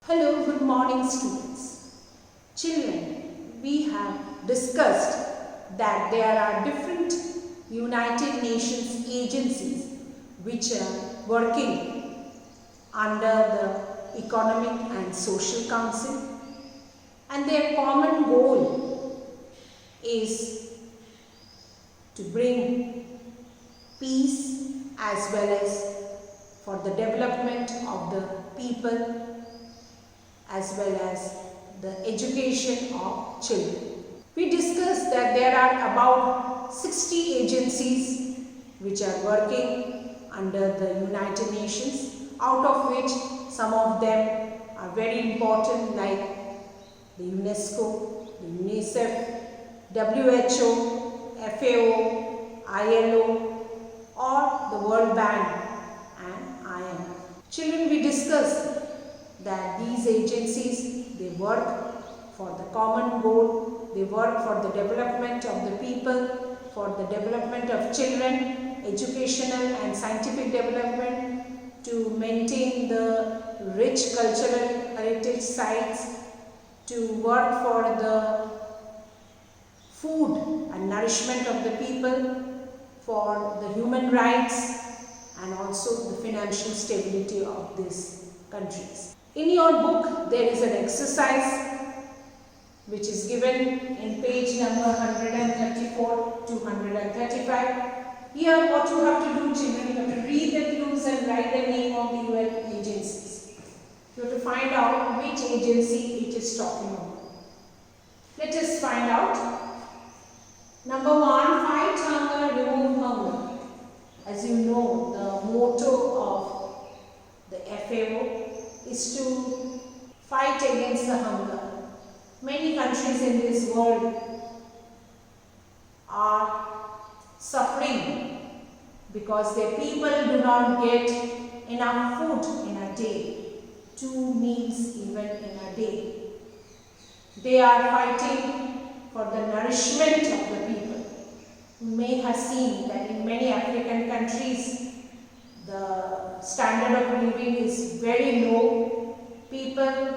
Hello, good morning students. Children, we have discussed that there are different United Nations agencies which are working under the Economic and Social Council, and their common goal is to bring peace as well as for the development of the people as well as the education of children. We discussed that there are about 60 agencies which are working under the United Nations, out of which some of them are very important, like the UNESCO, the UNICEF, WHO, FAO, ILO, or the World Bank and IMF. Children, we discussed that these agencies, they work for the common goal, they work for the development of the people, for the development of children, educational and scientific development, to maintain the rich cultural heritage sites, to work for the food and nourishment of the people, for the human rights and also the financial stability of these countries. In your book, there is an exercise which is given in page number 134 to 135. Here what you have to do, children, you have to read the clues and write the name of the UN agencies. You have to find out which agency it is talking about. Let us find out. Number 1, fight hunger, remove hunger. As you know, the motto of the FAO is to fight against the hunger. Many countries in this world are suffering because their people do not get enough food in a day, 2 meals even in a day. They are fighting for the nourishment of the people. You may have seen that in many African countries, the standard of living is very low. People,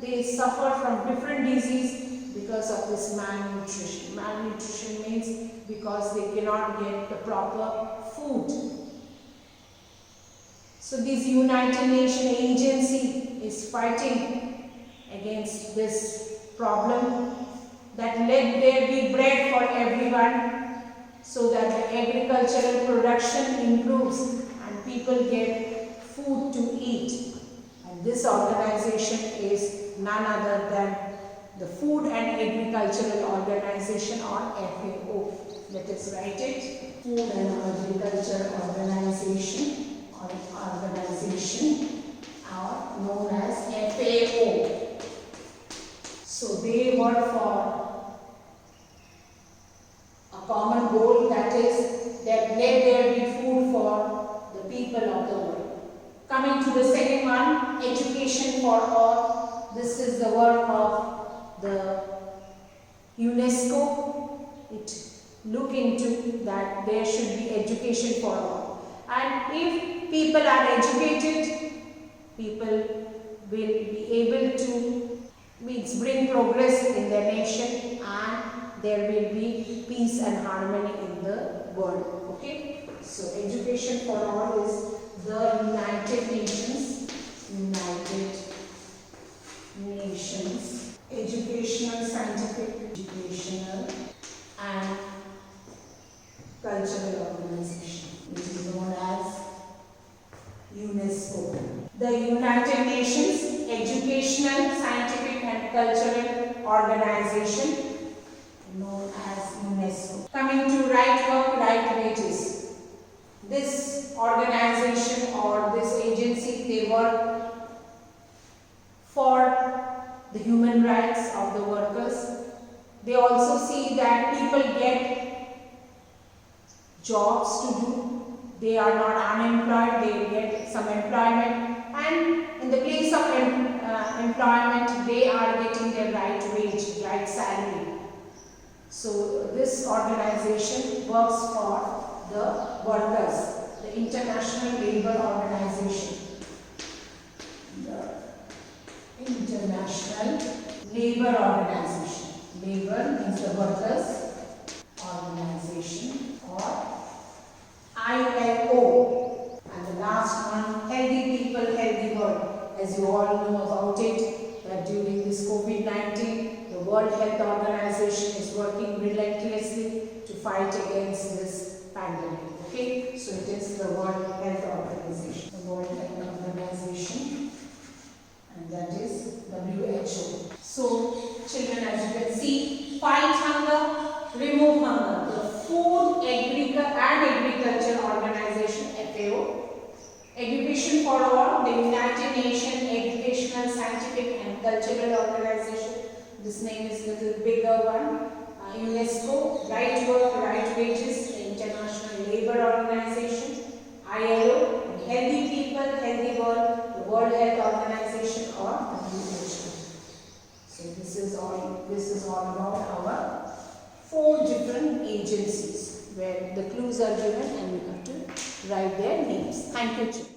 they suffer from different diseases because of this malnutrition. Malnutrition means because they cannot get the proper food. So this United Nations agency is fighting against this problem, that let there be bread for everyone so that the agricultural production improves and people get food to eat. And this organization is none other than the Food and Agricultural Organization, or FAO. Let us write it. Food and Agriculture Organization, or known as FAO. So they work for a common goal, that is that let there be food for the people of the world. Coming to the second one, education for all. This is the work of the UNESCO. It look into that there should be education for all. And if people are educated, people will be able to bring progress in their nation, and there will be peace and harmony in the world. Okay? So education for all is the United Nations, educational, scientific, educational and cultural organization, which is known as UNESCO. The United Nations Educational, Scientific and Cultural Organization, known as UNESCO. Coming to right work, right wages. This organization or this agency, they work for the human rights of the workers. They also see that people get jobs to do. They are not unemployed, they get some employment, and in the place of employment, they are getting their right wage, right salary. So this organization works for the workers, the International Labour Organization. The International Labour Organization. Labour means the workers' organization, or ILO. And the last one, Healthy People, Healthy World. As you all know about it, that during this COVID-19, the World Health Organization is working relentlessly to fight against this pandemic. Okay, so it is the World Health Organization. The World Health Organization, and that is WHO. So, children, as you can see, fight hunger, remove hunger. The Food, Agriculture Organization, FAO. Education for All, the United Nations Educational, Scientific and Cultural Organization. This name is a little bigger one. UNESCO, Right to Work, Right Wages, the International Labour Organization. ILO, Healthy People, Healthy World, the World Health Organization, or WHO. So this is all about our 4 different agencies where the clues are given and you have to write their names. Thank you, children.